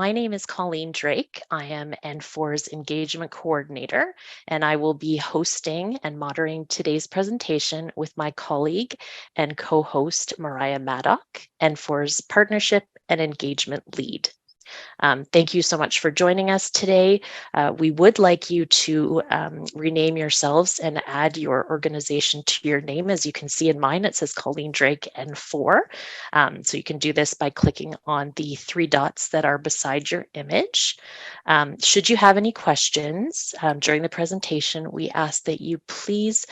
my name is Colleen Drake. I am N4's Engagement Coordinator, and I will be hosting and moderating today's presentation with my colleague and co-host, Mariah Maddock, N4's Partnership and Engagement Lead. Thank you so much for joining us today. We would like you to rename yourselves and add your organization to your name. As you can see in mine, it says Colleen Drake N4. So you can do this by clicking on the three dots that are beside your image. Should you have any questions during the presentation, we ask that you please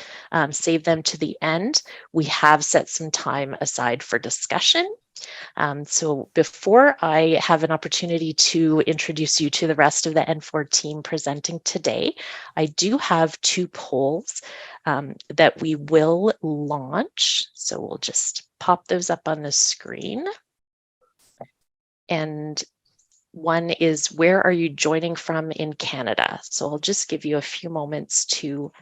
save them to the end. We have set some time aside for discussion. So before I have an opportunity to introduce you to the rest of the N4 team presenting today, I do have two polls that we will launch. So we'll just pop those up on the screen. And one is, where are you joining from in Canada? So I'll just give you a few moments to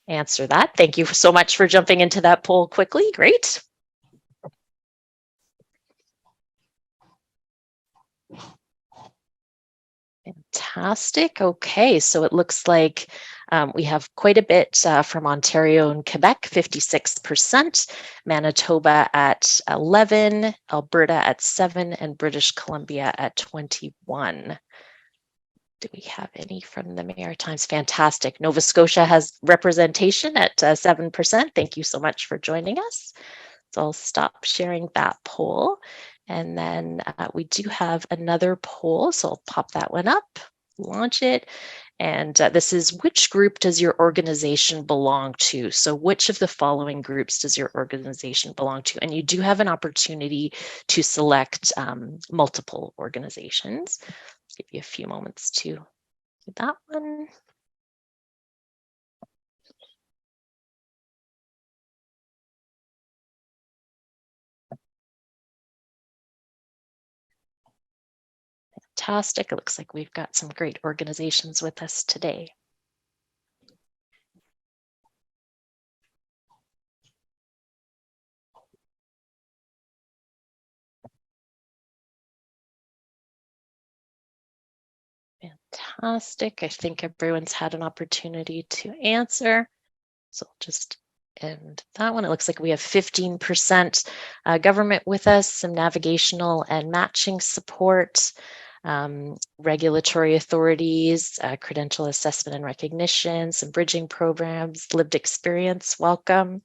answer that. Thank you so much for jumping into that poll quickly. Great. Fantastic. Okay, so it looks like we have quite a bit from Ontario and Quebec, 56%, Manitoba at 11, Alberta at 7, and British Columbia at 21. Do we have any from the Maritimes? Fantastic. Nova Scotia has representation at 7%. Thank you so much for joining us. So I'll stop sharing that poll. And then we do have another poll, so I'll pop that one up, launch it. And this is, which group does your organization belong to? So which of the following groups does your organization belong to? And you do have an opportunity to select multiple organizations. Let's give you a few moments to do that one. Fantastic. It looks like we've got some great organizations with us today. Fantastic. I think everyone's had an opportunity to answer. So I'll just end that one. It looks like we have 15% government with us, some navigational and matching support, regulatory authorities, credential assessment and recognition, some bridging programs, lived experience, welcome.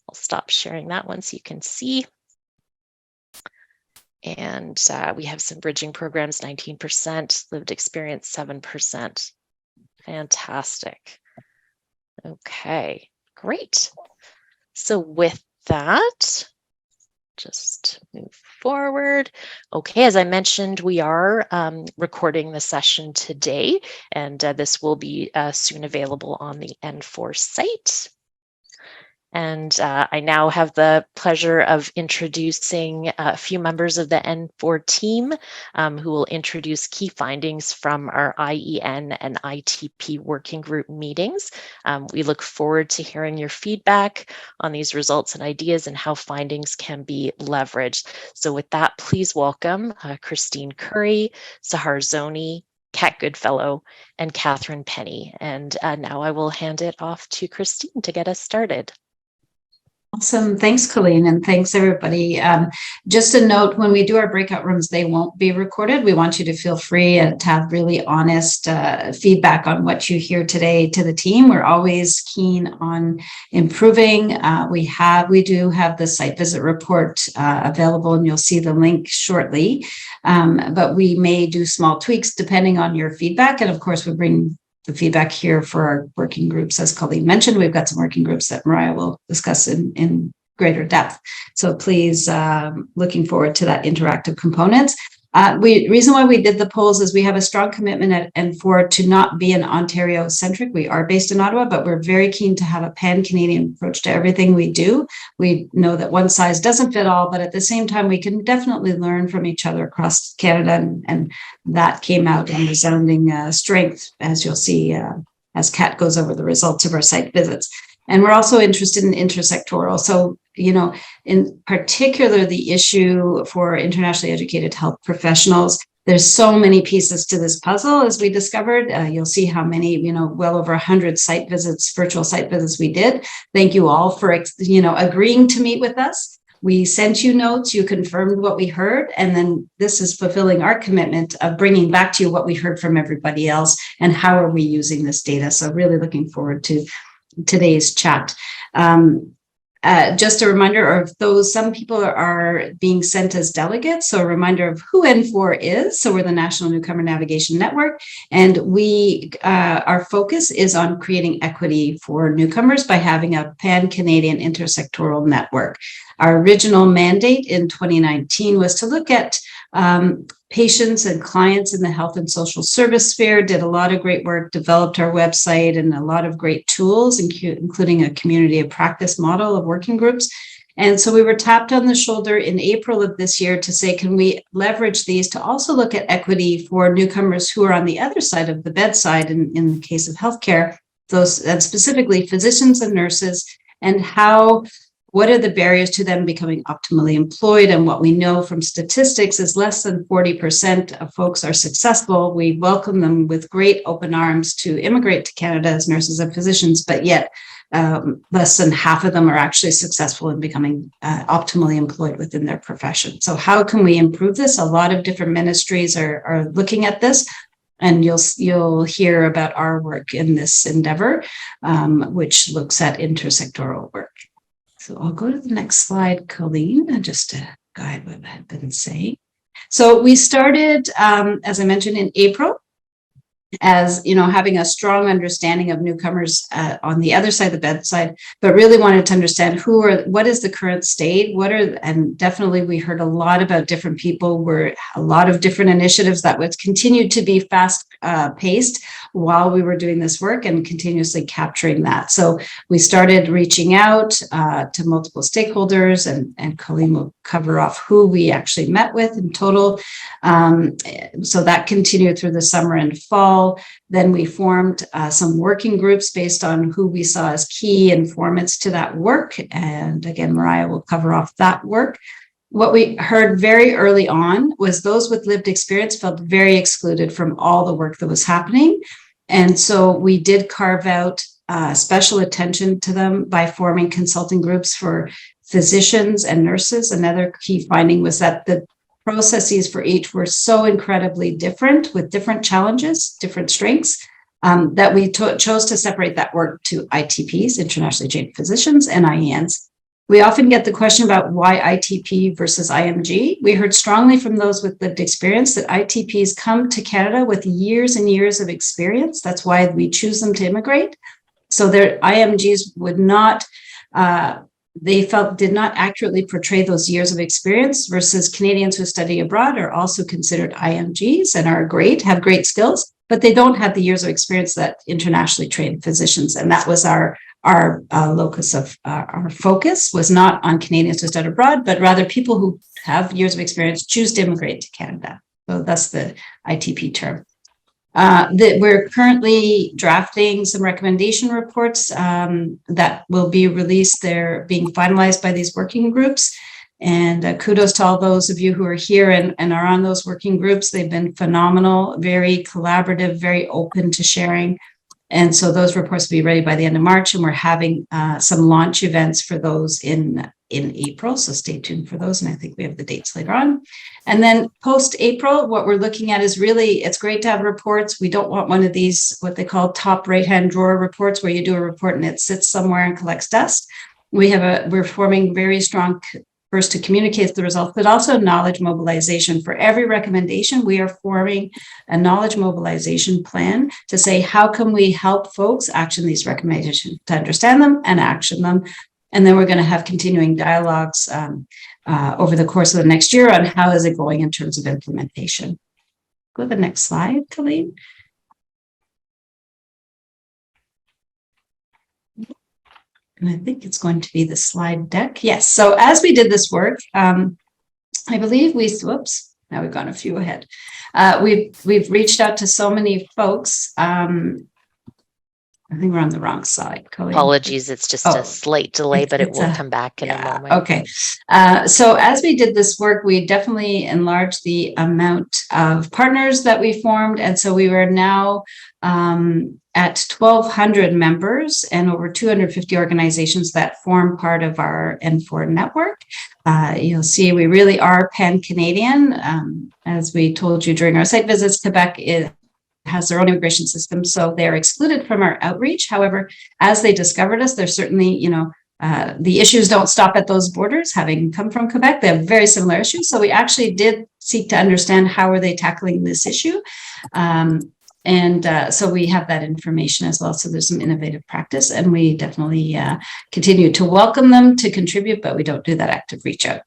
I'll stop sharing that one so you can see. And we have some bridging programs, 19%, lived experience, 7%. Fantastic. Okay, great. So with that, just move forward. Okay, as I mentioned, we are recording the session today, and this will be soon available on the N4 site. And I now have the pleasure of introducing a few members of the N4 team who will introduce key findings from our IEN and ITP working group meetings. We look forward to hearing your feedback on these results and ideas and how findings can be leveraged. So with that, please welcome Christine Curry, Sahar Zoni, Kat Goodfellow, and Catherine Penny. And now I will hand it off to Christine to get us started. Awesome. Thanks, Colleen, and thanks, everybody. Just a note, when we do our breakout rooms, they won't be recorded. We want you to feel free and to have really honest feedback on what you hear today to the team. We're always keen on improving. We do have the site visit report available, and you'll see the link shortly. But we may do small tweaks depending on your feedback. And of course, we bring the feedback here for our working groups. As Colleen mentioned, we've got some working groups that Mariah will discuss in greater depth. So please, looking forward to that interactive component. Reason why we did the polls is we have a strong commitment at N4 to not be an Ontario-centric. We are based in Ottawa, but we're very keen to have a pan-Canadian approach to everything we do. We know that one size doesn't fit all, but at the same time, we can definitely learn from each other across Canada, and that came out in resounding strength, as you'll see as Kat goes over the results of our site visits. And we're also interested in intersectoral. So, in particular, the issue for internationally educated health professionals, There's so many pieces to this puzzle, as we discovered. You'll see how many, well over 100 site visits, virtual site visits we did. Thank you all for, agreeing to meet with us. We sent you notes, you confirmed what we heard, and then this is fulfilling our commitment of bringing back to you what we heard from everybody else and how are we using this data. So really looking forward to today's chat. Just a reminder of those, some people are being sent as delegates. So a reminder of who N4 is. So we're the National Newcomer Navigation Network. And our focus is on creating equity for newcomers by having a pan-Canadian intersectoral network. Our original mandate in 2019 was to look at patients and clients in the health and social service sphere, did a lot of great work, developed our website and a lot of great tools, including a community of practice model of working groups. And so we were tapped on the shoulder in April of this year to say, can we leverage these to also look at equity for newcomers who are on the other side of the bedside in the case of healthcare, those, and specifically physicians and nurses, and what are the barriers to them becoming optimally employed? And what we know from statistics is less than 40% of folks are successful. We welcome them with great open arms to immigrate to Canada as nurses and physicians, but yet less than half of them are actually successful in becoming optimally employed within their profession. So how can we improve this? A lot of different ministries are looking at this. And you'll hear about our work in this endeavor, which looks at intersectoral work. So I'll go to the next slide, Colleen, just to guide what I've been saying. So we started, as I mentioned, in April, as having a strong understanding of newcomers on the other side of the bedside, but really wanted to understand what is the current state, and definitely we heard a lot about different people, were a lot of different initiatives that would continue to be fast paced while we were doing this work and continuously capturing that. So we started reaching out to multiple stakeholders, and Colleen will cover off who we actually met with in total. So that continued through the summer and fall. Then we formed some working groups based on who we saw as key informants to that work. And again, Mariah will cover off that work. What we heard very early on was those with lived experience felt very excluded from all the work that was happening. And so we did carve out special attention to them by forming consulting groups for physicians and nurses. Another key finding was that the processes for each were so incredibly different, with different challenges, different strengths, that we chose to separate that work to ITPs, internationally trained physicians, and IENs. We often get the question about why ITP versus IMG. We heard strongly from those with lived experience that ITPs come to Canada with years and years of experience. That's why we choose them to immigrate. So their IMGs would not, they felt did not accurately portray those years of experience, versus Canadians who study abroad are also considered IMGs and are great, have great skills, but they don't have the years of experience that internationally trained physicians. And that was our locus of our focus, was not on Canadians who study abroad, but rather people who have years of experience choose to immigrate to Canada. So that's the ITP term. We're currently drafting some recommendation reports that will be released. They're being finalized by these working groups. And kudos to all those of you who are here and are on those working groups. They've been phenomenal, very collaborative, very open to sharing. And so those reports will be ready by the end of March, and we're having some launch events for those in April. So stay tuned for those. And I think we have the dates later on. And then post-April, what we're looking at is really, it's great to have reports. We don't want one of these, what they call top right-hand drawer reports, where you do a report and it sits somewhere and collects dust. We're forming very strong, first to communicate the results, but also knowledge mobilization. For every recommendation, we are forming a knowledge mobilization plan to say, how can we help folks action these recommendations, to understand them and action them? And then we're going to have continuing dialogues over the course of the next year on how is it going in terms of implementation. Go to the next slide, Colleen. And I think it's going to be the slide deck. Yes. So as we did this work, I believe now we've gone a few ahead. We've reached out to so many folks I think we're on the wrong side, Colleen. Apologies, it's just a slight delay, but it will come back in a moment. Okay. So as we did this work, we definitely enlarged the amount of partners that we formed. And so we were now at 1,200 members and over 250 organizations that form part of our N4 network. You'll see we really are pan-Canadian. As we told you during our site visits, Quebec has their own immigration system, so they're excluded from our outreach. However, as they discovered us, there's certainly, the issues don't stop at those borders. Having come from Quebec, they have very similar issues. So we actually did seek to understand how are they tackling this issue. So we have that information as well. So there's some innovative practice, and we definitely continue to welcome them to contribute, but we don't do that active reach out.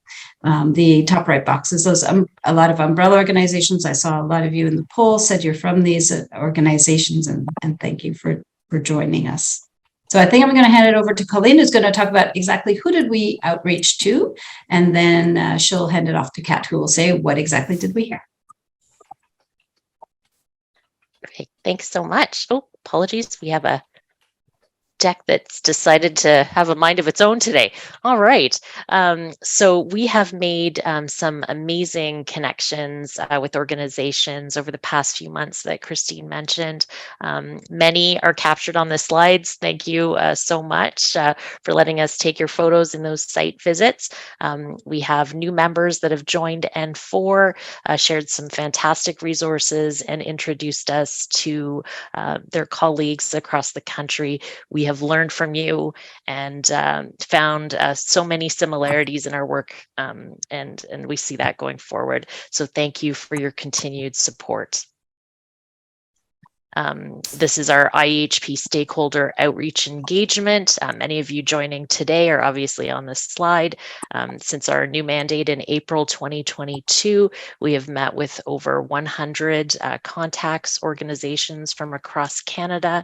The top right boxes, those a lot of umbrella organizations. I saw a lot of you in the poll said you're from these organizations, and thank you for joining us. So I think I'm going to hand it over to Colleen, who's going to talk about exactly who did we outreach to, and then she'll hand it off to Kat, who will say what exactly did we hear. Okay, thanks so much. Oh, apologies. We have a deck that's decided to have a mind of its own today. All right. So we have made some amazing connections with organizations over the past few months that Christine mentioned. Many are captured on the slides. Thank you so much for letting us take your photos in those site visits. We have new members that have joined N4, shared some fantastic resources, and introduced us to their colleagues across the country. We have learned from you and found so many similarities in our work, and we see that going forward. So thank you for your continued support. This is our IEHP stakeholder outreach engagement. Many of you joining today are obviously on this slide. Since our new mandate in April 2022, we have met with over 100 contacts, organizations from across Canada,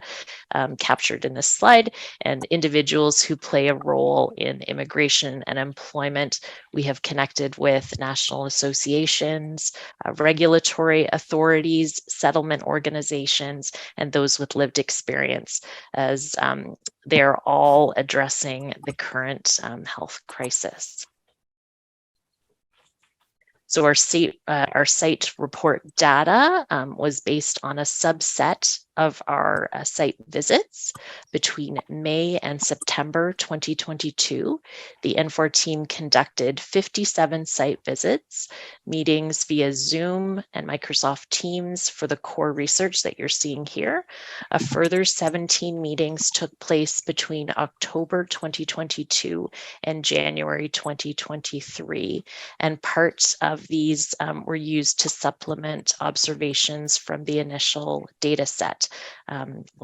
captured in this slide, and individuals who play a role in immigration and employment. We have connected with national associations, regulatory authorities, settlement organizations, and those with lived experience, as they're all addressing the current health crisis. So our site report data was based on a subset of our site visits between May and September 2022. The N4 team conducted 57 site visits, meetings via Zoom and Microsoft Teams for the core research that you're seeing here. A further 17 meetings took place between October 2022 and January 2023, and parts of these were used to supplement observations from the initial data set.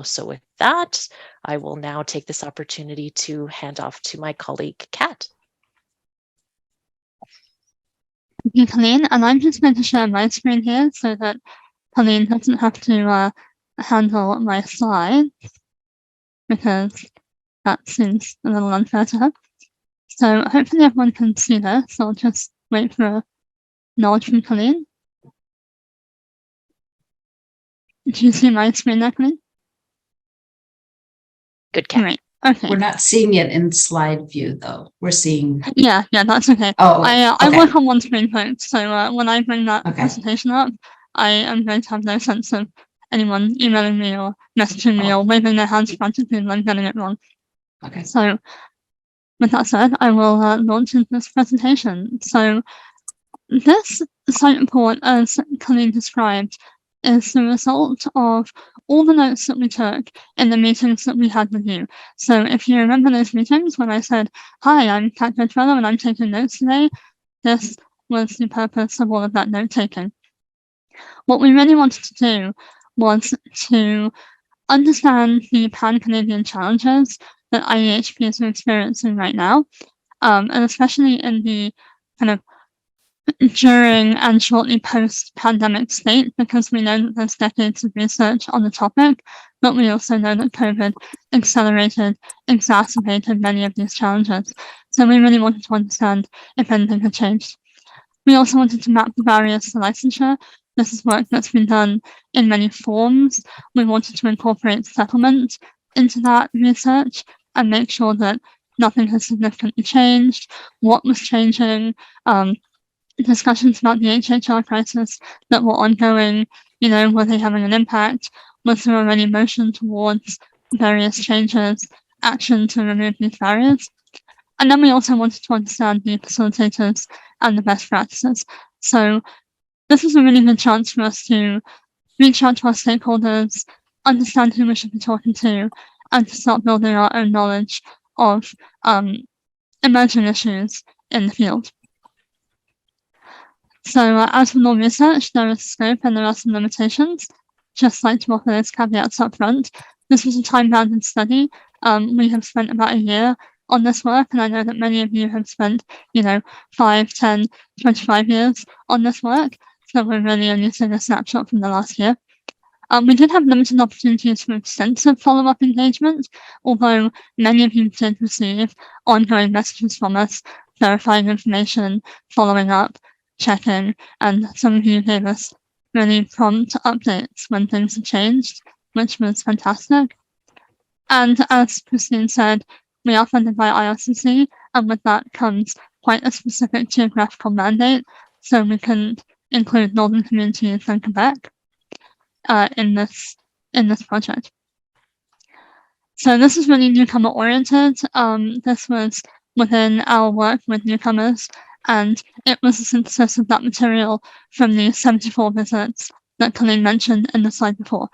So with that, I will now take this opportunity to hand off to my colleague, Kat. Thank you, Colleen. And I'm just going to share my screen here so that Colleen doesn't have to handle my slides, because that seems a little unfair to her. So hopefully everyone can see this. So I'll just wait for a nod from Colleen. Do you see my screen there, Colleen? Good, Kat. Great. Okay. We're not seeing it in slide view, though. We're seeing. Yeah, that's okay. Oh, I work on one screen, folks. So when I bring that presentation up, I am going to have no sense of anyone emailing me or messaging me or waving their hands frantically and I'm getting it wrong. Okay. So with that said, I will launch into this presentation. So this site report, as Colleen described, is the result of all the notes that we took in the meetings that we had with you. So if you remember those meetings when I said, hi, I'm Kat Goodfellow and I'm taking notes today, this was the purpose of all of that note taking. What we really wanted to do was to understand the pan-Canadian challenges that IEHPs are experiencing right now, and especially in the kind of during and shortly post-pandemic state, because we know that there's decades of research on the topic, but we also know that COVID exacerbated many of these challenges. So we really wanted to understand if anything had changed. We also wanted to map the barriers to licensure. This is work that's been done in many forms. We wanted to incorporate settlement into that research and make sure that nothing has significantly changed, what was changing, discussions about the HHR crisis that were ongoing, were they having an impact? Was there already motion towards various changes, action to remove these barriers? And then we also wanted to understand the facilitators and the best practices. So this is a really good chance for us to reach out to our stakeholders, understand who we should be talking to, and to start building our own knowledge of emerging issues in the field. So as with all research, there is scope and there are some limitations. Just like to offer those caveats up front. This was a time-bounded study. We have spent about a year on this work, and I know that many of you have spent, 5, 10, 25 years on this work. So we're really only seeing a snapshot from the last year. We did have limited opportunities for extensive follow-up engagement, although many of you did receive ongoing messages from us, verifying information, following up, checking, and some of you gave us really prompt updates when things had changed, which was fantastic. And as Christine said, we are funded by IRCC, and with that comes quite a specific geographical mandate, so we can include northern communities and Quebec in this project. So this is really newcomer oriented. This was within our work with newcomers, and it was a synthesis of that material from the 74 visits that Colleen mentioned in the slide before.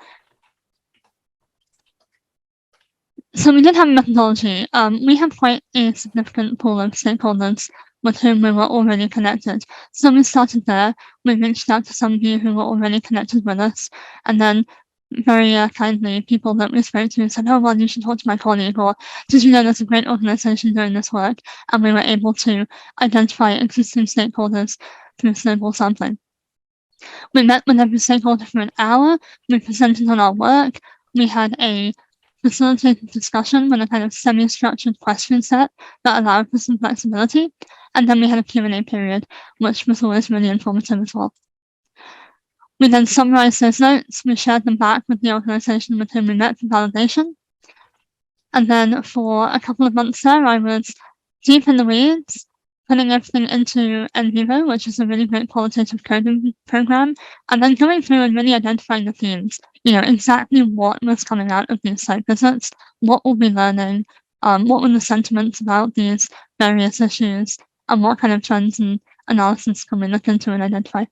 So we did have a methodology. We have quite a significant pool of stakeholders with whom we were already connected. So we started there. We reached out to some of you who were already connected with us, and then very kindly, people that we spoke to said, oh, well, you should talk to my colleague, or did you know there's a great organization doing this work? And we were able to identify existing stakeholders through snowball sampling. We met with every stakeholder for an hour. We presented on our work. We had a facilitated discussion with a kind of semi-structured question set that allowed for some flexibility. And then we had a Q&A period, which was always really informative as well. We then summarized those notes, we shared them back with the organization with whom we met for validation. And then for a couple of months there, I was deep in the weeds, putting everything into NVivo, which is a really great qualitative coding program, and then going through and really identifying the themes, exactly what was coming out of these site visits, what we'll be learning, what were the sentiments about these various issues, and what kind of trends and analysis can we look into and identify.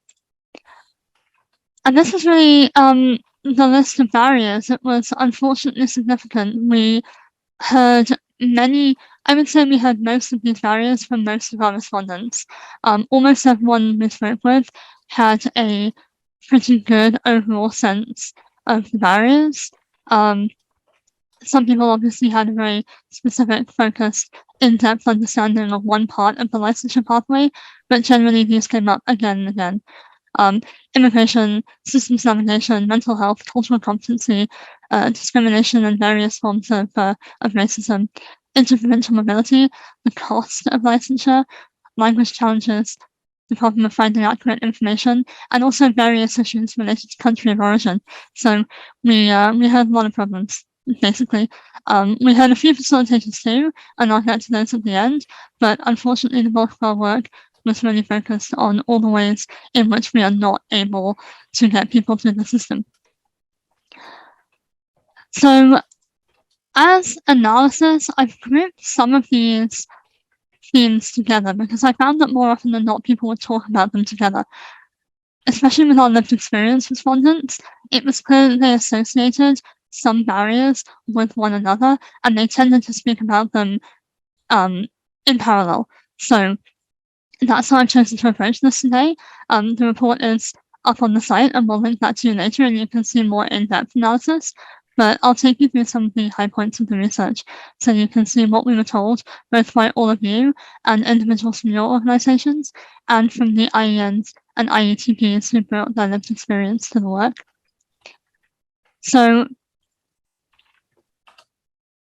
And this is really the list of barriers. It was unfortunately significant. We heard I would say we heard most of these barriers from most of our respondents. Almost everyone we spoke with had a pretty good overall sense of the barriers. Some people obviously had a very specific, focused, in-depth understanding of one part of the licensure pathway, but generally these came up again and again. Immigration, systems navigation, mental health, cultural competency, discrimination and various forms of racism, interprovincial mobility, the cost of licensure, language challenges, the problem of finding accurate information, and also various issues related to country of origin. So we heard a lot of problems, basically. We heard a few facilitators too, and I'll get to those at the end, but unfortunately the bulk of our work was really focused on all the ways in which we are not able to get people through the system. So as analysis, I've grouped some of these themes together because I found that more often than not, people would talk about them together. Especially with our lived experience respondents, it was clear that they associated some barriers with one another, and they tended to speak about them in parallel. So that's how I've chosen to approach this today. The report is up on the site, and we'll link that to you later, and you can see more in-depth analysis. But I'll take you through some of the high points of the research, so you can see what we were told, both by all of you and individuals from your organizations, and from the IENs and IETPs who brought their lived experience to the work. So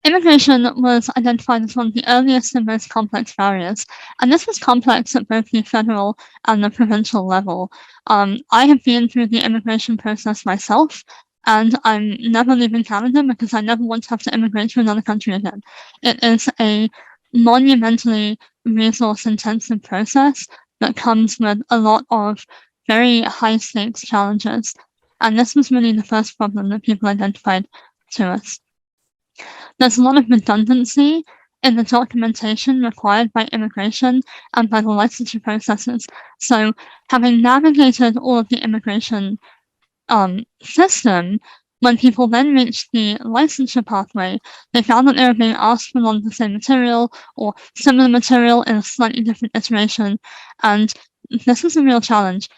immigration was identified as one of the earliest and most complex barriers, and this was complex at both the federal and the provincial level. I have been through the immigration process myself, and I'm never leaving Canada because I never want to have to immigrate to another country again. It is a monumentally resource-intensive process that comes with a lot of very high-stakes challenges. And this was really the first problem that people identified to us. There's a lot of redundancy in the documentation required by immigration and by the licensure processes. So having navigated all of the immigration system, when people then reached the licensure pathway, they found that they were being asked for a lot of the same material or similar material in a slightly different iteration. And this was a real challenge.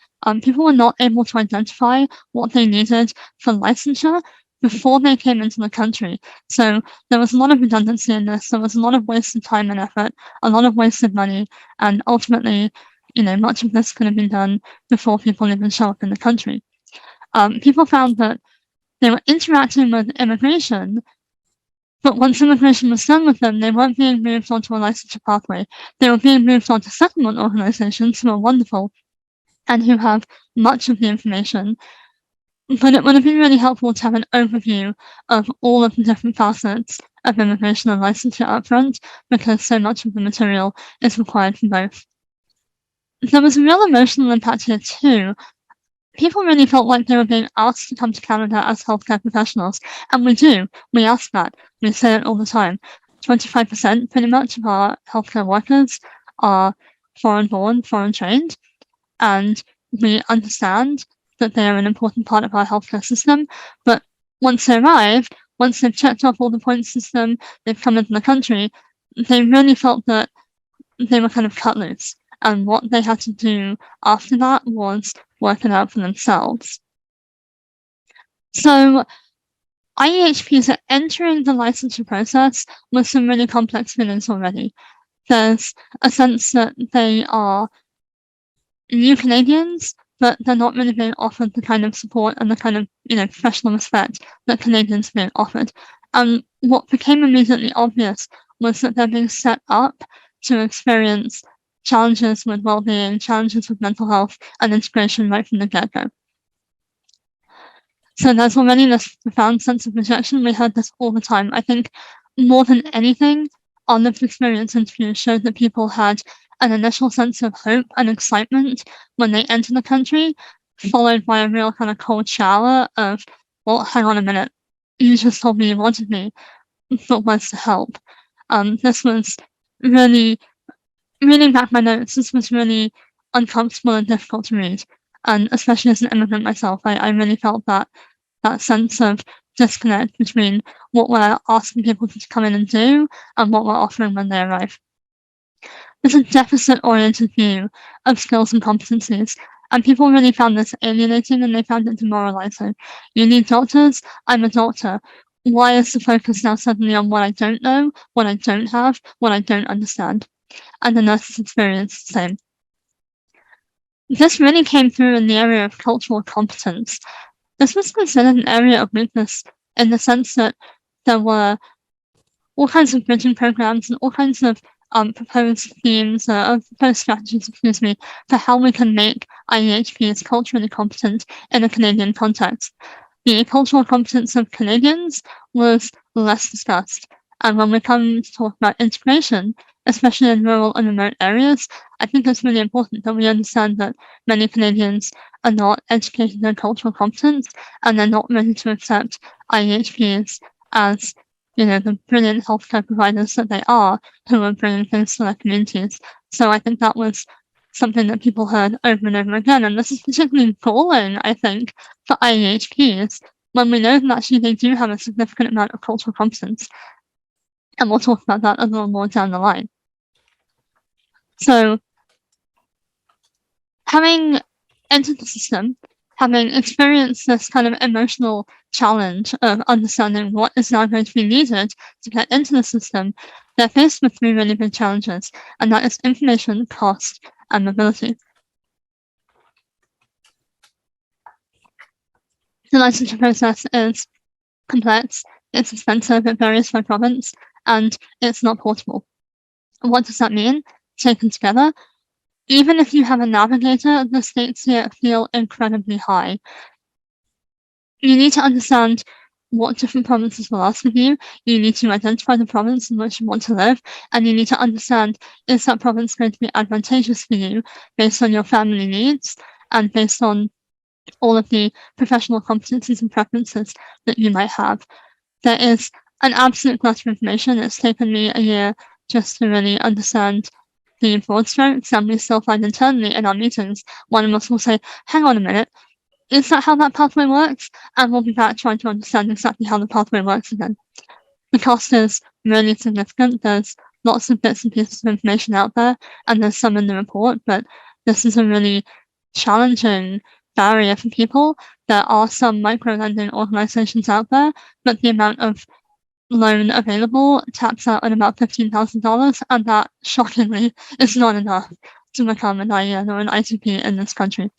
People were not able to identify what they needed for licensure before they came into the country. So there was a lot of redundancy in this. There was a lot of wasted time and effort, a lot of wasted money, and ultimately, much of this could have been done before people even show up in the country. People found that they were interacting with immigration, but once immigration was done with them, they weren't being moved onto a licensure pathway. They were being moved onto settlement organizations who are wonderful and who have much of the information. But it would have been really helpful to have an overview of all of the different facets of immigration and licensure upfront, because so much of the material is required for both. There was a real emotional impact here too. People really felt like they were being asked to come to Canada as healthcare professionals, and we do. We ask that. We say it all the time. 25% pretty much of our healthcare workers are foreign-born, foreign-trained, and we understand that they are an important part of our healthcare system, but once they arrive, once they've checked off all the point system, they've come into the country, they really felt that they were kind of cut loose. And what they had to do after that was work it out for themselves. So IEHPs are entering the licensure process with some really complex feelings already. There's a sense that they are new Canadians, but they're not really being offered the kind of support and the kind of professional respect that Canadians are being offered. And what became immediately obvious was that they're being set up to experience challenges with well-being, challenges with mental health, and integration right from the get-go. So there's already this profound sense of rejection. We heard this all the time. I think more than anything, our lived experience interviews showed that people had an initial sense of hope and excitement when they enter the country, followed by a real kind of cold shower of, well, hang on a minute, you just told me you wanted me, but where's the help? This was really, reading back my notes, this was really uncomfortable and difficult to read. And especially as an immigrant myself, I really felt that sense of disconnect between what we're asking people to come in and do and what we're offering when they arrive. There's a deficit-oriented view of skills and competencies, and people really found this alienating and they found it demoralizing. You need doctors, I'm a doctor. Why is the focus now suddenly on what I don't know, what I don't have, what I don't understand? And the nurses experienced the same. This really came through in the area of cultural competence. This was considered an area of weakness in the sense that there were all kinds of bridging programs and all kinds of proposed themes, proposed strategies, for how we can make IEHPs culturally competent in a Canadian context. The cultural competence of Canadians was less discussed. And when we come to talk about integration, especially in rural and remote areas, I think it's really important that we understand that many Canadians are not educated in cultural competence and they're not ready to accept IEHPs as the brilliant healthcare providers that they are, who are bringing things to their communities. So I think that was something that people heard over and over again. And this is particularly galling, I think, for IEHPs, when we know that actually they do have a significant amount of cultural competence. And we'll talk about that a little more down the line. So having entered the system, having experienced this kind of emotional challenge of understanding what is now going to be needed to get into the system, they're faced with three really big challenges, and that is information, cost, and mobility. The licensure process is complex, it's expensive, it varies by province, and it's not portable. What does that mean? Taken together, even if you have a navigator, the stakes here feel incredibly high. You need to understand what different provinces will ask of you. You need to identify the province in which you want to live, and you need to understand, is that province going to be advantageous for you based on your family needs and based on all of the professional competencies and preferences that you might have. There is an absolute glut of information. It's taken me a year just to really understand the broad strokes, and we still find internally in our meetings, one of us will say, hang on a minute, is that how that pathway works? And we'll be back trying to understand exactly how the pathway works again. The cost is really significant. There's lots of bits and pieces of information out there, and there's some in the report, but this is a really challenging barrier for people. There are some micro-lending organizations out there, but the amount of loan available taps out at about $15,000, and that shockingly is not enough to become an IEN or an ITP in this country.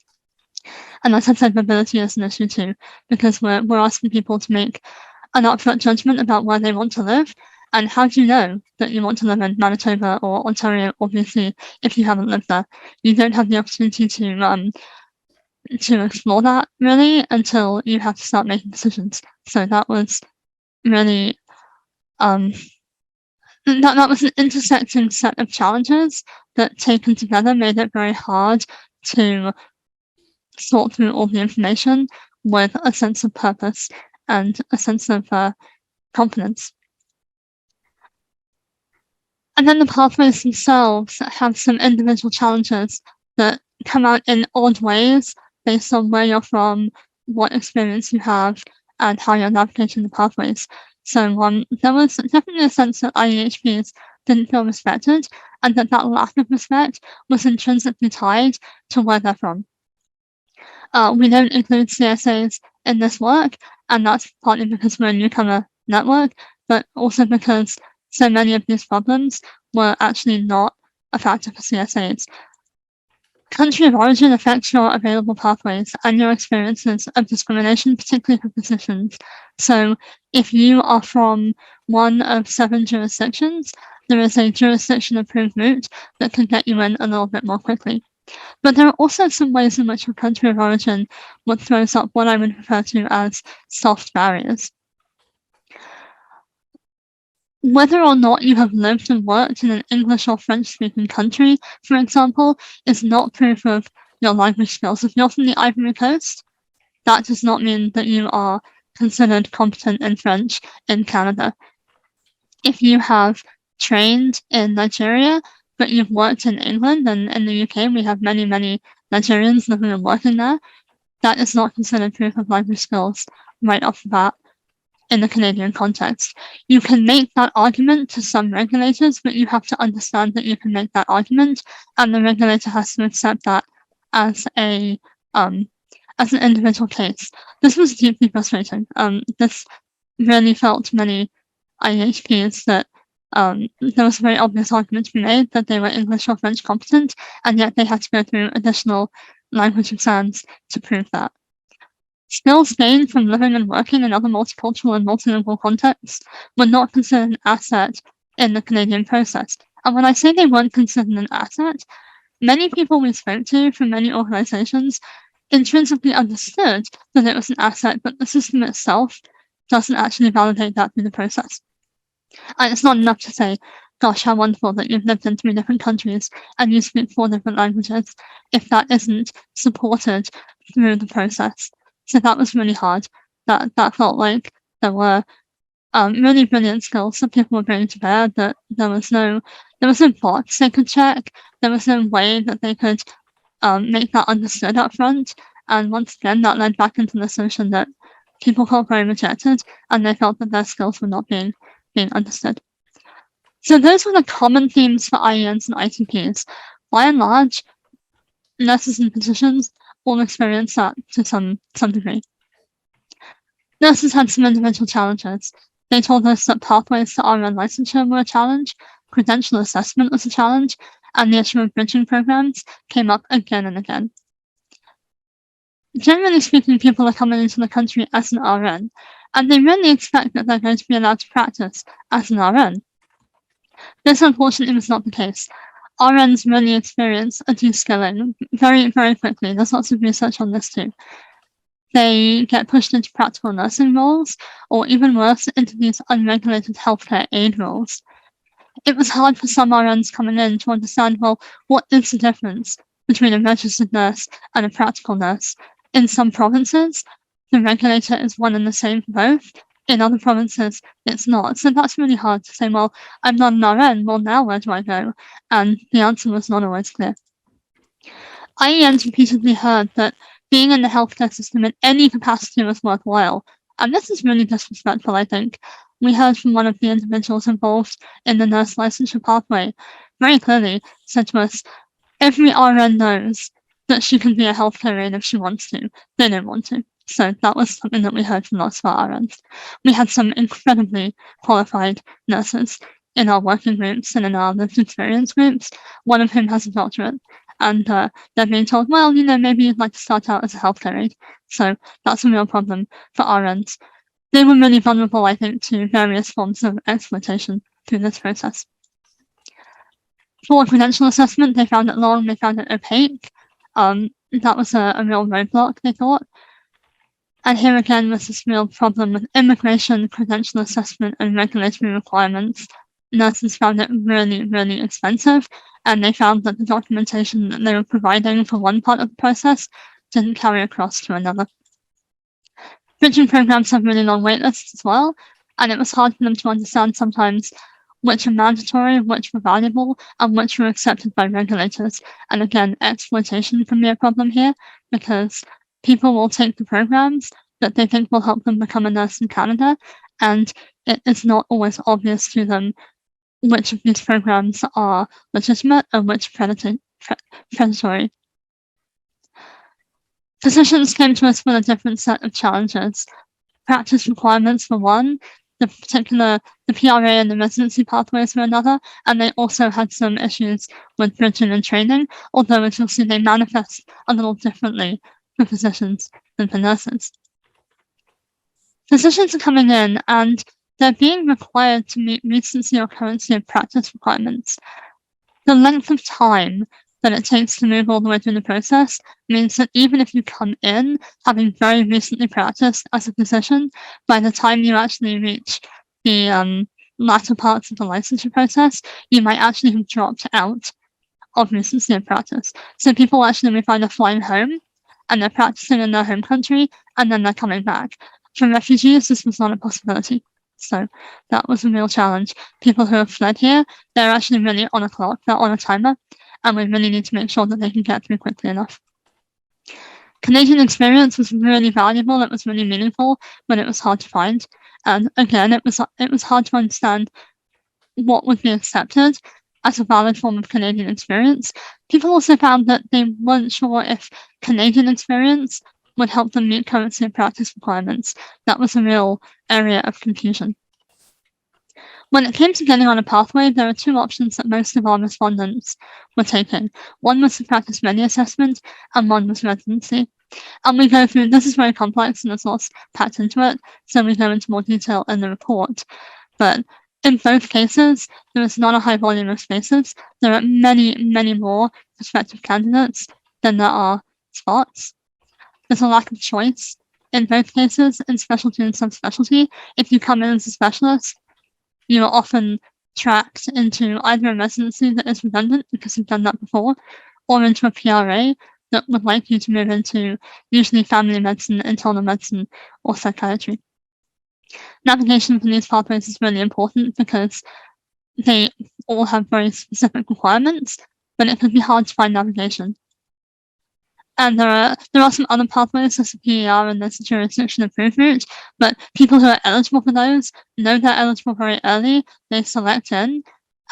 And as I said, mobility is an issue too, because we're asking people to make an upfront judgment about where they want to live. And how do you know that you want to live in Manitoba or Ontario, obviously, if you haven't lived there? You don't have the opportunity to explore that really until you have to start making decisions. So that was really that was an intersecting set of challenges that taken together made it very hard to sort through all the information with a sense of purpose and a sense of confidence. And then the pathways themselves have some individual challenges that come out in odd ways based on where you're from, what experience you have, and how you're navigating the pathways. So there was definitely a sense that IEHPs didn't feel respected, and that lack of respect was intrinsically tied to where they're from. We don't include CSAs in this work, and that's partly because we're a newcomer network, but also because so many of these problems were actually not a factor for CSAs. Country of origin affects your available pathways and your experiences of discrimination, particularly for positions. So if you are from one of 7 jurisdictions, there is a jurisdiction-approved route that can get you in a little bit more quickly. But there are also some ways in which your country of origin would throw up what I would refer to as soft barriers. Whether or not you have lived and worked in an English or French-speaking country, for example, is not proof of your language skills. If you're from the Ivory Coast, that does not mean that you are considered competent in French in Canada. If you have trained in Nigeria, but you've worked in England, and in the UK we have many, many Nigerians living and working there, that is not considered proof of language skills right off the bat in the Canadian context. You can make that argument to some regulators, but you have to understand that you can make that argument, and the regulator has to accept that as an individual case. This was deeply frustrating. This really felt to many IEHPs that there was a very obvious argument to be made that they were English or French competent, and yet they had to go through additional language exams to prove that. Skills gained from living and working in other multicultural and multilingual contexts were not considered an asset in the Canadian process. And when I say they weren't considered an asset, many people we spoke to from many organizations intrinsically understood that it was an asset, but the system itself doesn't actually validate that through the process. And it's not enough to say, gosh, how wonderful that you've lived in 3 different countries and you speak 4 different languages, if that isn't supported through the process. So that was really hard. That felt like there were really brilliant skills that people were bringing to bear, that there was no box they could check, there was no way that they could make that understood up front. And once again, that led back into the notion that people felt very rejected and they felt that their skills were not being understood. So those were the common themes for IENs and ITPs. By and large, nurses and physicians all experience that to some degree. Nurses had some individual challenges. They told us that pathways to RN licensure were a challenge, credential assessment was a challenge, and the issue of bridging programs came up again and again. Generally speaking, people are coming into the country as an RN, and they really expect that they're going to be allowed to practice as an RN. This unfortunately was not the case. RNs really experience a de-skilling very, very quickly. There's lots of research on this too. they get pushed into practical nursing roles, or even worse, into these unregulated healthcare aid roles. It was hard for some RNs coming in to understand, well, what is the difference between a registered nurse and a practical nurse? In some provinces, the regulator is one and the same for both. In other provinces, it's not. So that's really hard to say, well, I'm not an RN, well, now where do I go? And the answer was not always clear. IENs repeatedly heard that being in the healthcare system in any capacity was worthwhile. And this is really disrespectful, I think. We heard from one of the individuals involved in the nurse licensure pathway very clearly said to us, every RN knows that she can be a healthcare aide if she wants to. They don't want to. So that was something that we heard from lots of our RNs. We had some incredibly qualified nurses in our working groups and in our lived experience groups, one of whom has a doctorate. And they're being told, well, maybe you'd like to start out as a healthcare aide. So that's a real problem for RNs. They were really vulnerable, I think, to various forms of exploitation through this process. For credential assessment, they found it long, they found it opaque. That was a real roadblock, they thought. And here again was this real problem with immigration, credential assessment, and regulatory requirements. Nurses found it really, really expensive, and they found that the documentation that they were providing for one part of the process didn't carry across to another. Bridging programs have really long waitlists as well, and it was hard for them to understand sometimes which are mandatory, which were valuable, and which were accepted by regulators. And again, exploitation can be a problem here, because people will take the programs that they think will help them become a nurse in Canada, and it is not always obvious to them which of these programs are legitimate and which predatory. Physicians came to us with a different set of challenges. Practice requirements for one, the PRA and the residency pathways were another, and they also had some issues with bridging and training, although as you'll see, they manifest a little differently for physicians than for nurses. Physicians are coming in and they're being required to meet recency or currency of practice requirements. The length of time that it takes to move all the way through the process means that even if you come in having very recently practiced as a physician, by the time you actually reach the latter parts of the licensure process, you might actually have dropped out of recency of practice. So people actually, we find, are flying home and they're practicing in their home country and then they're coming back. For refugees, this was not a possibility. So that was a real challenge. People who have fled here, they're actually really on a clock, they're on a timer, and we really need to make sure that they can get through quickly enough. Canadian experience was really valuable, it was really meaningful, but it was hard to find. And again, it was hard to understand what would be accepted as a valid form of Canadian experience. People also found that they weren't sure if Canadian experience would help them meet currency of practice requirements. That was a real area of confusion. When it came to getting on a pathway, there were two options that most of our respondents were taking. One was the practice ready assessment, and one was residency. And we go through, this is very complex and there's lots packed into it, so we go into more detail in the report. But in both cases, there is not a high volume of spaces. There are many, many more prospective candidates than there are spots. There's a lack of choice in both cases, in specialty and subspecialty. If you come in as a specialist, you are often tracked into either a residency that is redundant because you've done that before, or into a PRA that would like you to move into usually family medicine, internal medicine, or psychiatry. Navigation for these pathways is really important because they all have very specific requirements, but it can be hard to find navigation. And there are some other pathways, there's the PER and there's the jurisdiction approved route, but people who are eligible for those know they're eligible very early, they select in,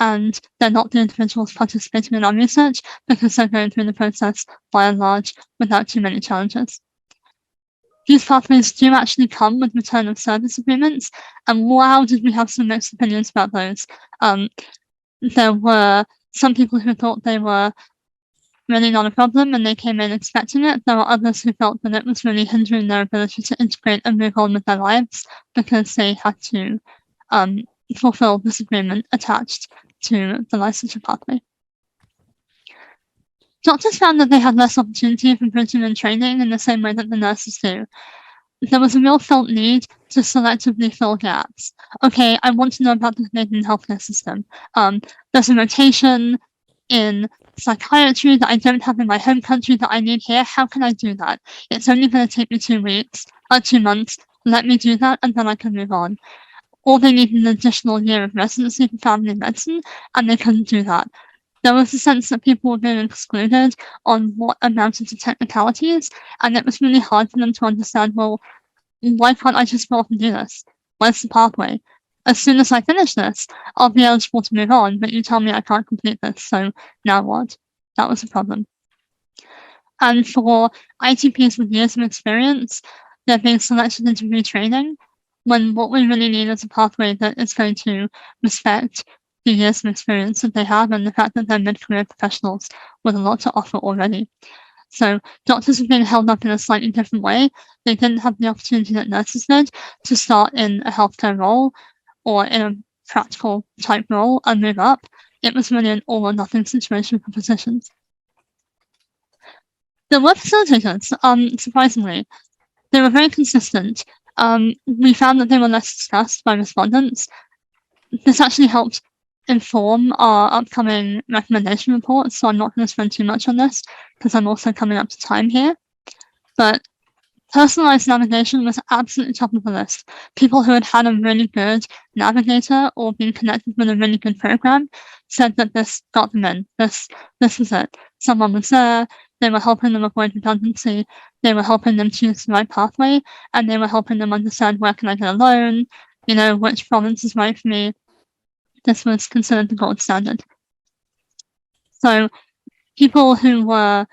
and they're not the individuals participating in our research because they're going through the process by and large without too many challenges. These pathways do actually come with return of service agreements, and wow, did we have some mixed opinions about those. There were some people who thought they were really not a problem and they came in expecting it. There were others who felt that it was really hindering their ability to integrate and move on with their lives because they had to fulfill this agreement attached to the licensure pathway. Doctors found that they had less opportunity for bridging and training in the same way that the nurses do. There was a real felt need to selectively fill gaps. Okay, I want to know about the Canadian healthcare system. There's a rotation in psychiatry that I don't have in my home country that I need here. How can I do that? It's only going to take me 2 weeks or 2 months. Let me do that, and then I can move on. Or they need an additional year of residency for family medicine, and they couldn't do that. There was a sense that people were being excluded on what amounted to technicalities, and it was really hard for them to understand, well, why can't I just go off and do this? Where's the pathway? As soon as I finish this, I'll be eligible to move on, but you tell me I can't complete this, so now what? That was a problem. And for ITPs with years of experience, they're being selected into retraining, when what we really need is a pathway that is going to respect the years of experience that they have and the fact that they're mid-career professionals with a lot to offer already. So doctors are being held up in a slightly different way. They didn't have the opportunity that nurses did to start in a healthcare role or in a practical type role and move up. It was really an all or nothing situation for physicians. There were facilitators, surprisingly. They were very consistent. We found that they were less discussed by respondents. This actually helped inform our upcoming recommendation report, so I'm not going to spend too much on this because I'm also coming up to time here. But personalized navigation was absolutely top of the list. People who had a really good navigator or been connected with a really good program said that this got them in. This was it. Someone was there. They were helping them avoid redundancy. They were helping them choose the right pathway, and they were helping them understand where can I get a loan, which province is right for me. This was considered the gold standard. So people who were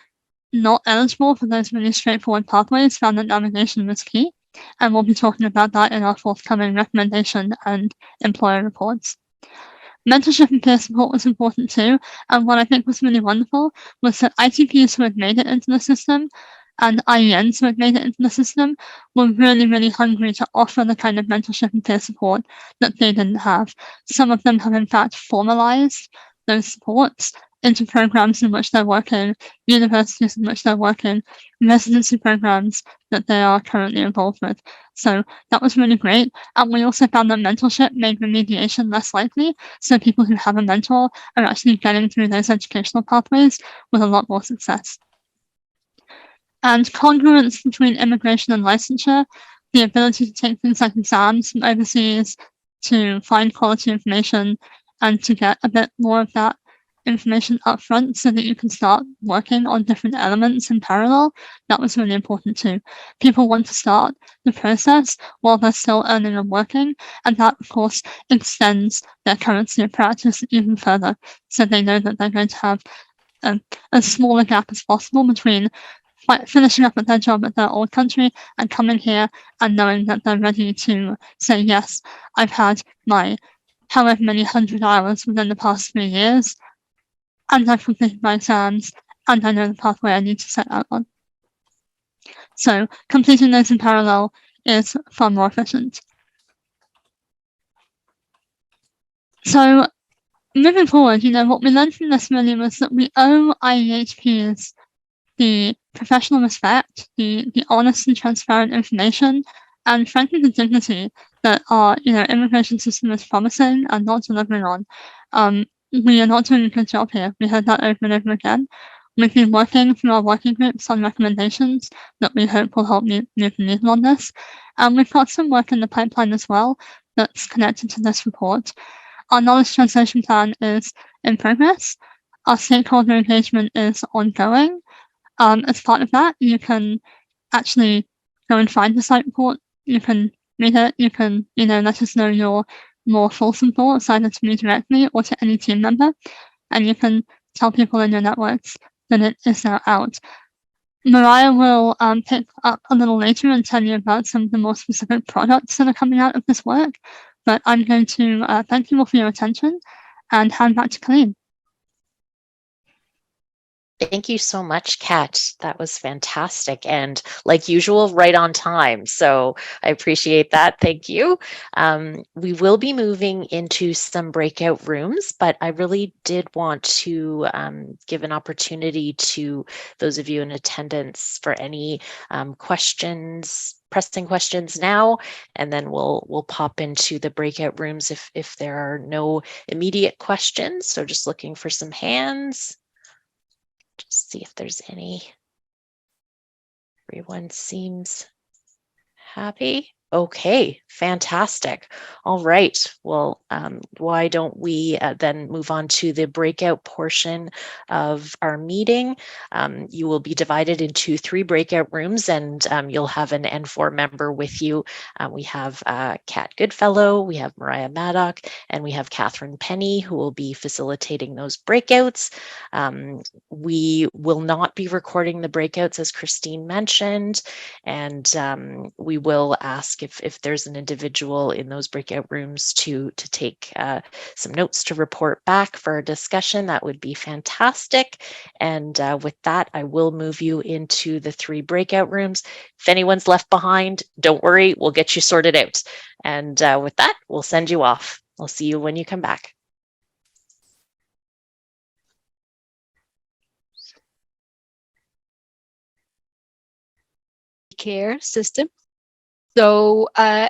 not eligible for those really straightforward pathways found that navigation was key, and we'll be talking about that in our forthcoming recommendation and employer reports. Mentorship and peer support was important too, and what I think was really wonderful was that ITPs who had made it into the system and IENs who had made it into the system were really, really hungry to offer the kind of mentorship and peer support that they didn't have. Some of them have in fact formalized those supports into programs in which they're working, universities in which they're working, residency programs that they are currently involved with. So that was really great. And we also found that mentorship made remediation less likely. So people who have a mentor are actually getting through those educational pathways with a lot more success. And congruence between immigration and licensure, the ability to take things like exams from overseas, to find quality information, and to get a bit more of that information up front so that you can start working on different elements in parallel. That was really important too. People want to start the process while they're still earning and working, and that of course extends their currency of practice even further, so they know that they're going to have as small a gap as possible between finishing up at their job at their old country and coming here and knowing that they're ready to say, yes, I've had my however many 100 hours within the past 3 years, and I've completed my exams, and I know the pathway I need to set out on. So completing those in parallel is far more efficient. So moving forward, what we learned from this really was that we owe IEHPs the professional respect, the honest and transparent information, and frankly the dignity that our immigration system is promising and not delivering on. We are not doing a good job here. We heard that over and over again. We've been working through our working groups on recommendations that we hope will help move the needle on this. And we've got some work in the pipeline as well that's connected to this report. Our knowledge translation plan is in progress. Our stakeholder engagement is ongoing. As part of that, you can actually go and find the site report. You can read it. You can, let us know your more fulsome thoughts, either to me directly or to any team member. And you can tell people in your networks that it is now out. Mariah will pick up a little later and tell you about some of the more specific products that are coming out of this work. But I'm going to thank you all for your attention and hand back to Colleen. Thank you so much, Kat. That was fantastic. And like usual, right on time. So I appreciate that. Thank you. We will be moving into some breakout rooms, but I really did want to give an opportunity to those of you in attendance for any questions, pressing questions now, and then we'll pop into the breakout rooms if there are no immediate questions. So just looking for some hands. Just see if there's any. Everyone seems happy. Okay, fantastic. All right. Well, why don't we then move on to the breakout portion of our meeting? You will be divided into 3 breakout rooms, and you'll have an N4 member with you. We have Kat Goodfellow, we have Mariah Maddock, and we have Catherine Penny, who will be facilitating those breakouts. We will not be recording the breakouts, as Christine mentioned, and we will ask if there's an individual in those breakout rooms to take some notes to report back for a discussion. That would be fantastic. And with that, I will move you into the 3 breakout rooms. If anyone's left behind, don't worry, we'll get you sorted out. And with that, we'll send you off. I'll see you when you come back. Care system. So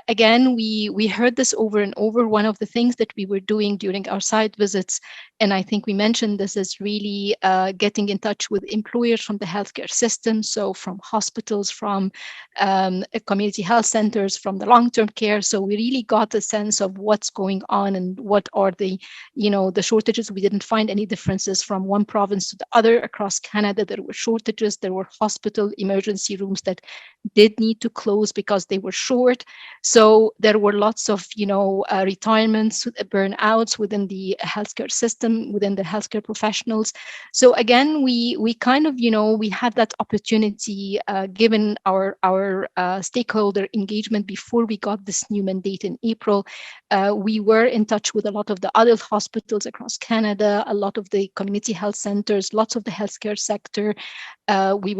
again, we heard this over and over. One of the things that we were doing during our site visits, and I think we mentioned this, is really getting in touch with employers from the healthcare system. So from hospitals, from community health centers, from the long-term care. So we really got a sense of what's going on and what are the shortages. We didn't find any differences from one province to the other across Canada. There were shortages. There were hospital emergency rooms that did need to close because they were short. So there were lots of, retirements, burnouts within the healthcare system, within the healthcare professionals. So again, we kind of, we had that opportunity given our stakeholder engagement before we got this new mandate in April. We were in touch with a lot of the adult hospitals across Canada, a lot of the community health centers, lots of the healthcare sector. We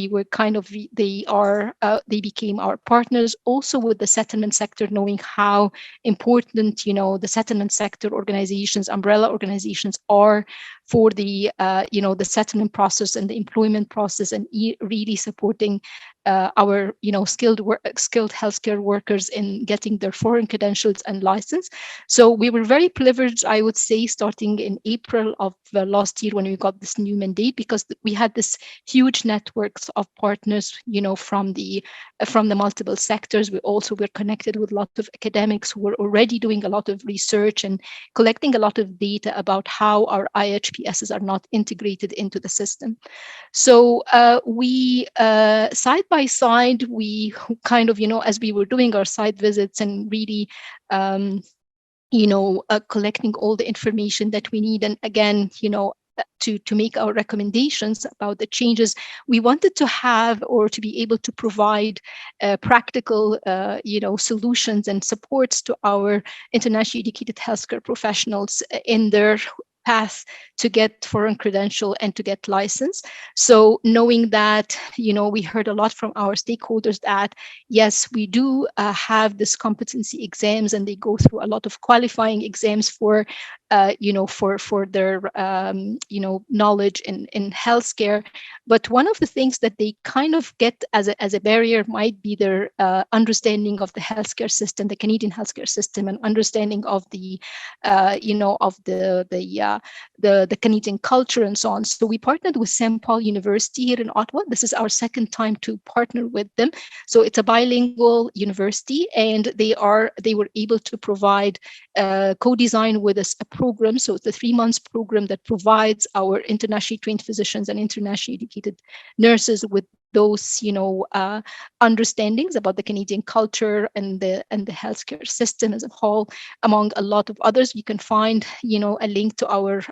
were kind of, they became our partners also with the settlement sector, knowing how important, the settlement sector organizations, umbrella organizations are for the, the settlement process and the employment process, and really supporting our, skilled healthcare workers in getting their foreign credentials and license. So we were very privileged, I would say, starting in April of last year when we got this new mandate, because we had this huge networks of partners, from the multiple sectors. We also were connected with a lot of academics who were already doing a lot of research and collecting a lot of data about how our IEHPs are not integrated into the system. So we, side by side, we kind of, as we were doing our site visits and really, collecting all the information that we need, and again, to make our recommendations about the changes, we wanted to have, or to be able to provide practical, solutions and supports to our internationally educated healthcare professionals in their path to get foreign credential and to get license. So knowing that, we heard a lot from our stakeholders that, yes, we do have this competency exams, and they go through a lot of qualifying exams for, for their, knowledge in healthcare. But one of the things that they kind of get as a barrier might be their understanding of the healthcare system, the Canadian healthcare system, and understanding of the, of the Canadian culture and so on. So we partnered with St. Paul University here in Ottawa. This is our second time to partner with them. So it's a bilingual university, and they were able to provide co-design with us a program. So it's a 3 months program that provides our internationally trained physicians and internationally educated nurses with those understandings about the Canadian culture and the healthcare system as a whole, among a lot of others. You can find a link to our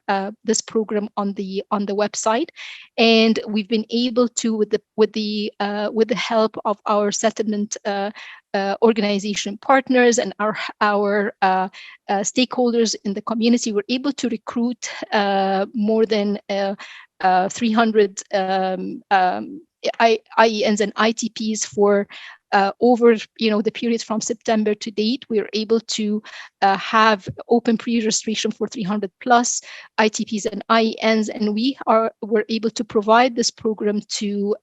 this program on the website, and we've been able to, with the help of our settlement organization partners and our stakeholders in the community, we're able to recruit more than 300 IENs and ITPs for over the period from September to date. We are able to have open pre-registration for 300 plus ITPs and IENs, and we're able to provide this program to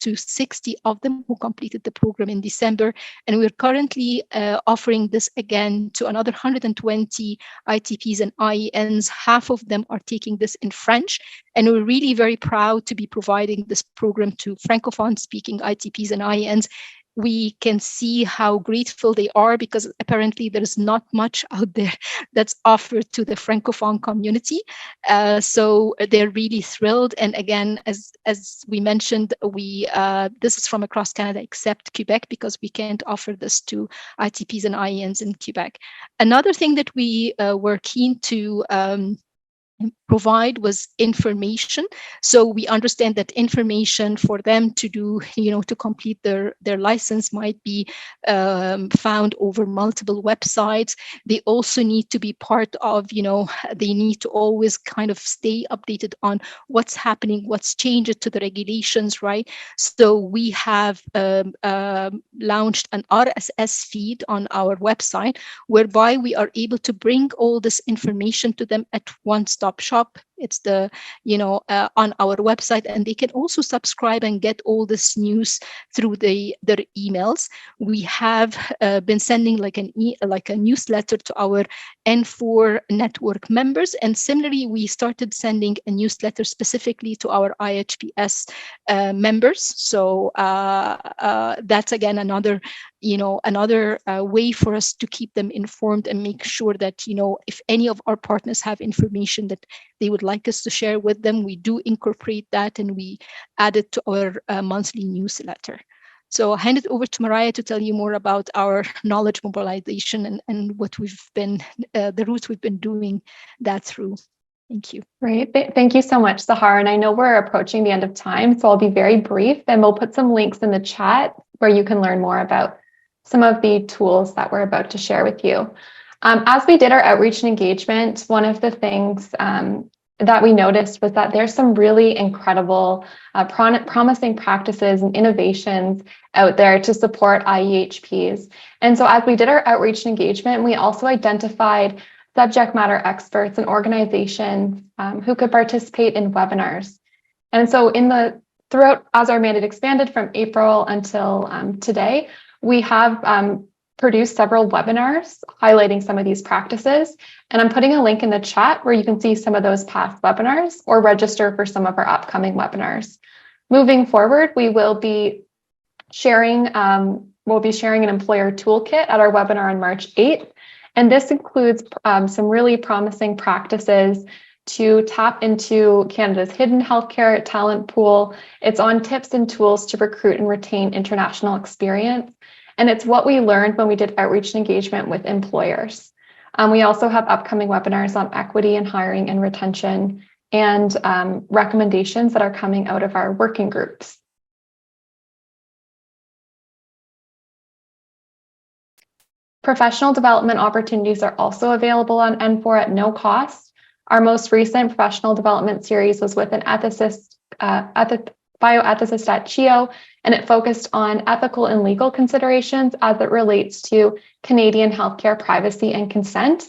60 of them who completed the program in December, and we're currently offering this again to another 120 ITPs and IENs. Half of them are taking this in French, and we're really very proud to be providing this program to Francophone speaking ITPs and IENs. We can see how grateful they are, because apparently there is not much out there that's offered to the Francophone community. So they're really thrilled. And again, as we mentioned, this is from across Canada except Quebec, because we can't offer this to ITPs and IENs in Quebec. Another thing that we were keen to provide was information. So we understand that information for them to do, to complete their license might be found over multiple websites. They also need to be part of, they need to always kind of stay updated on what's happening, what's changed to the regulations, right? So we have launched an RSS feed on our website, whereby we are able to bring all this information to them at one stop shop. It's the on our website, and they can also subscribe and get all this news through their emails. We have been sending like a newsletter to our N4 network members, and similarly we started sending a newsletter specifically to our IEHPs members. So that's again another way for us to keep them informed and make sure that if any of our partners have information that they would like us to share with them, we do incorporate that and we add it to our monthly newsletter. So I'll hand it over to Mariah to tell you more about our knowledge mobilization and what we've been, the routes we've been doing that through. Thank you. Great. Thank you so much, Sahar. And I know we're approaching the end of time, so I'll be very brief, and we'll put some links in the chat where you can learn more about some of the tools that we're about to share with you. As we did our outreach and engagement, one of the things that we noticed was that there's some really incredible, promising practices and innovations out there to support IEHPs. And so as we did our outreach and engagement, we also identified subject matter experts and organizations who could participate in webinars. And so throughout, as our mandate expanded from April until today, we have produced several webinars highlighting some of these practices. And I'm putting a link in the chat where you can see some of those past webinars or register for some of our upcoming webinars. Moving forward, we will be sharing an employer toolkit at our webinar on March 8th. And this includes some really promising practices to tap into Canada's hidden healthcare talent pool. It's on tips and tools to recruit and retain international experience. And it's what we learned when we did outreach and engagement with employers. We also have upcoming webinars on equity and hiring and retention, and recommendations that are coming out of our working groups. Professional development opportunities are also available on N4 at no cost. Our most recent professional development series was with an ethicist, bioethicist at CHEO, and it focused on ethical and legal considerations as it relates to Canadian healthcare privacy and consent.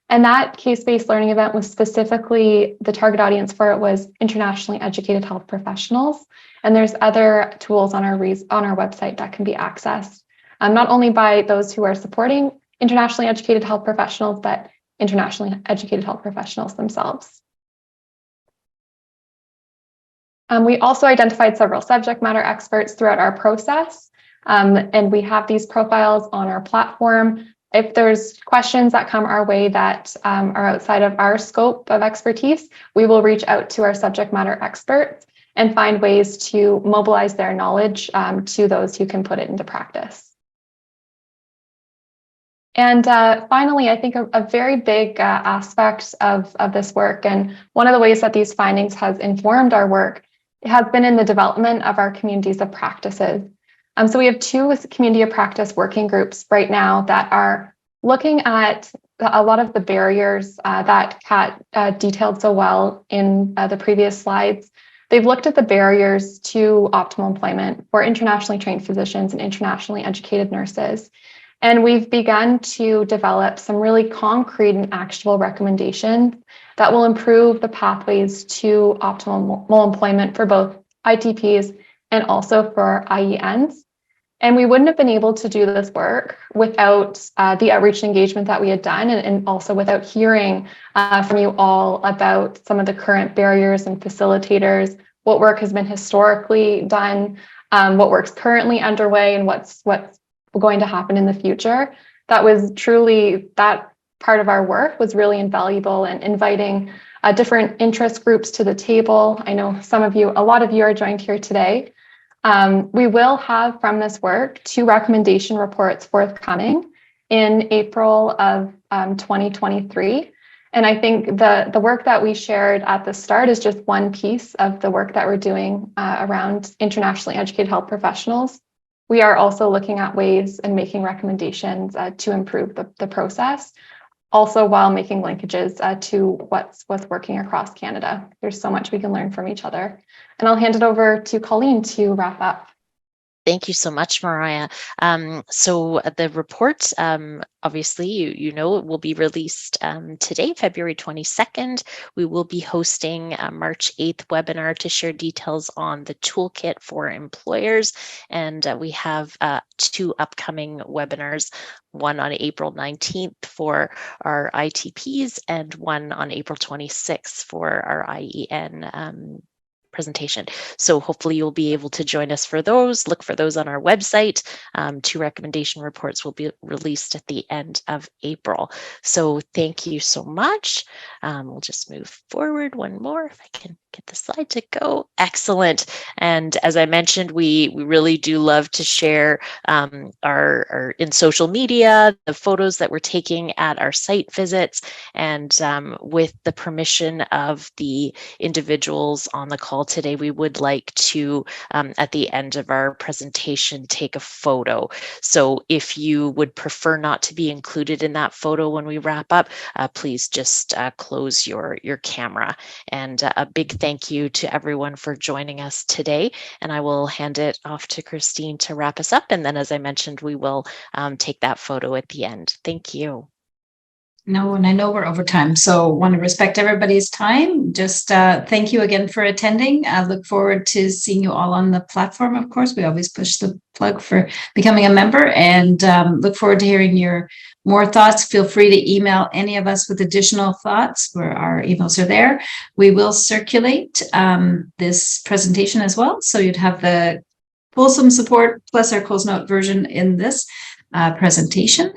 And that case-based learning event was specifically, the target audience for it was internationally educated health professionals. And there's other tools on our website that can be accessed, not only by those who are supporting internationally educated health professionals, but internationally educated health professionals themselves. We also identified several subject matter experts throughout our process, and we have these profiles on our platform. If there's questions that come our way that are outside of our scope of expertise, we will reach out to our subject matter experts. and find ways to mobilize their knowledge to those who can put it into practice. And finally, I think a very big aspect of this work, and one of the ways that these findings has informed our work, has been in the development of our communities of practices. So we have 2 community of practice working groups right now that are looking at a lot of the barriers that Kat detailed so well in the previous slides. They've looked at the barriers to optimal employment for internationally trained physicians and internationally educated nurses. And we've begun to develop some really concrete and actionable recommendations that will improve the pathways to optimal employment for both ITPs and also for IENs. And we wouldn't have been able to do this work without the outreach and engagement that we had done, and also without hearing from you all about some of the current barriers and facilitators, what work has been historically done, what work's currently underway, and what's going to happen in the future. That was truly, that part of our work was really invaluable, and inviting different interest groups to the table. I know a lot of you are joined here today. We will have from this work 2 recommendation reports forthcoming in April of 2023. And I think the work that we shared at the start is just one piece of the work that we're doing around internationally educated health professionals. We are also looking at ways and making recommendations to improve the process, also while making linkages to what's working across Canada. There's so much we can learn from each other. And I'll hand it over to Colleen to wrap up. Thank you so much, Mariah. So the report, obviously, you know, it will be released today, February 22nd. We will be hosting a March 8th webinar to share details on the toolkit for employers. And we have 2 upcoming webinars, one on April 19th for our ITPs and one on April 26th for our IEN presentation. So hopefully you'll be able to join us for those. Look for those on our website. 2 recommendation reports will be released at the end of April. So thank you so much. We'll just move forward one more if I can get the slide to go. Excellent. And as I mentioned, we really do love to share our in social media, the photos that we're taking at our site visits, and with the permission of the individuals on the call today, we would like to, at the end of our presentation, take a photo. So if you would prefer not to be included in that photo when we wrap up, please just close your camera. And a big thank you to everyone for joining us today. And I will hand it off to Christine to wrap us up. And then, as I mentioned, we will take that photo at the end. Thank you. No, and I know we're over time, so want to respect everybody's time. Just thank you again for attending. I look forward to seeing you all on the platform. Of course, we always push the plug for becoming a member, and look forward to hearing your more thoughts. Feel free to email any of us with additional thoughts, where our emails are there. We will circulate this presentation as well, so you'd have the wholesome support plus our close note version in this presentation.